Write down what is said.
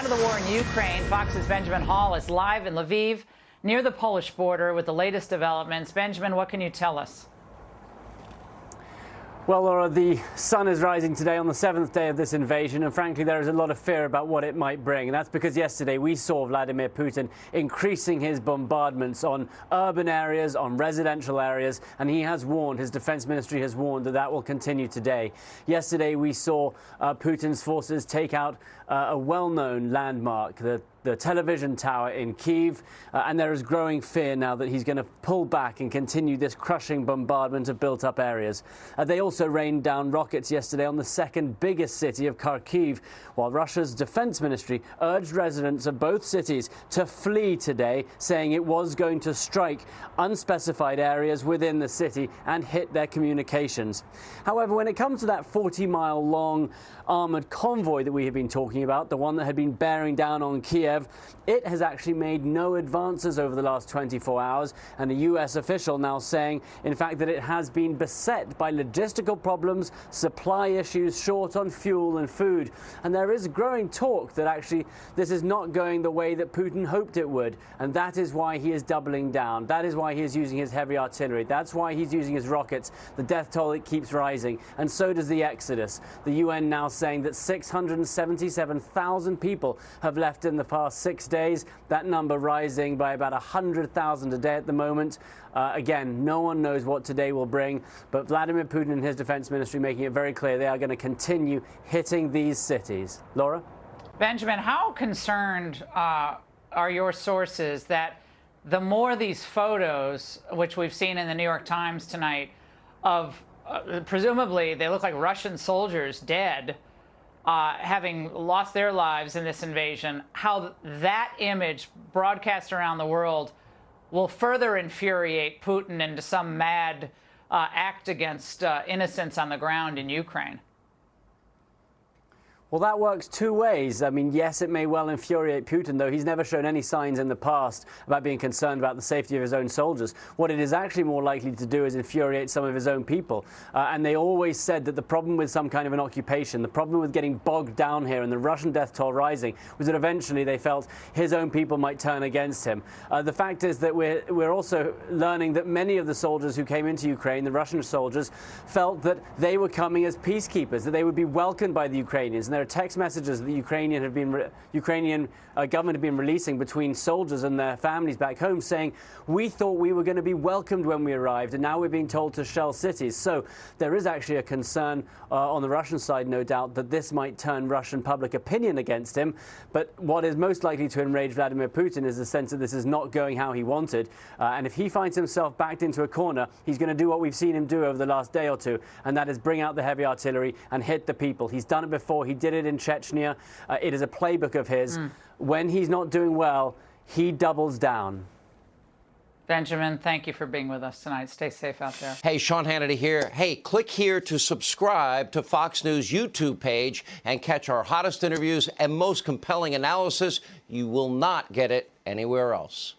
now to the war in Ukraine. Fox's Benjamin Hall is live in Lviv, near the Polish border, with the latest developments. Benjamin, what can you tell us? Well, Laura, the sun is rising today on the 7th day of this invasion, and frankly, there is a lot of fear about what it might bring. And that's because yesterday we saw Vladimir Putin increasing his bombardments on urban areas, on residential areas, and he has warned, his defense ministry has warned that that will continue today. Yesterday we saw Putin's forces take out a well-known landmark, the television tower in Kyiv, and there is growing fear now that he's going to pull back and continue this crushing bombardment of built-up areas. They also rained down rockets yesterday on the second biggest city of Kharkiv, while Russia's defense ministry urged residents of both cities to flee today, saying it was going to strike unspecified areas within the city and hit their communications. However, when it comes to that 40-mile-long armored convoy that we have been talking about, the one that had been bearing down on Kiev, it has actually made no advances over the last 24 hours, and a U.S. official now saying, in fact, that it has been beset by logistical problems, supply issues, short on fuel and food. And there is growing talk that actually this is not going the way that Putin hoped it would, and that is why he is doubling down. That is why he is using his heavy artillery. That's why he's using his rockets. The death toll, it keeps rising, and so does the exodus. The UN now saying that 677,000 people have left in the past 6 days, that number rising by about 100,000 a day at the moment. Again, no one knows what today will bring, but Vladimir Putin and his defense ministry making it very clear they are going to continue hitting these cities. Laura? Benjamin, how concerned are your sources that the more these photos, which we've seen in the New York Times tonight, of presumably they look like Russian soldiers dead, having lost their lives in this invasion, how that image broadcast around the world will further infuriate Putin into some mad act against innocents on the ground in Ukraine? Well, that works two ways. I mean, yes, it may well infuriate Putin, though he's never shown any signs in the past about being concerned about the safety of his own soldiers. What it is actually more likely to do is infuriate some of his own people. And they always said that the problem with some kind of an occupation, the problem with getting bogged down here and the Russian death toll rising, was that eventually they felt his own people might turn against him. The fact is that we're also learning that many of the soldiers who came into Ukraine, the Russian soldiers, felt that they were coming as peacekeepers, that they would be welcomed by the Ukrainians. And there are text messages that the Ukrainian government have been releasing between soldiers and their families back home saying, we thought we were going to be welcomed when we arrived, and now we're being told to shell cities. So there is actually a concern on the Russian side, no doubt, that this might turn Russian public opinion against him. But what is most likely to enrage Vladimir Putin is the sense that this is not going how he wanted. And if he finds himself backed into a corner, he's going to do what we've seen him do over the last day or two, and that is bring out the heavy artillery and hit the people. He's done it before. He did it in Chechnya. It is a playbook of his. When he's not doing well, he doubles down. Benjamin, thank you for being with us tonight. Stay safe out there. Hey, Sean Hannity here. Hey, click here to subscribe to Fox News YouTube page and catch our hottest interviews and most compelling analysis. You will not get it anywhere else.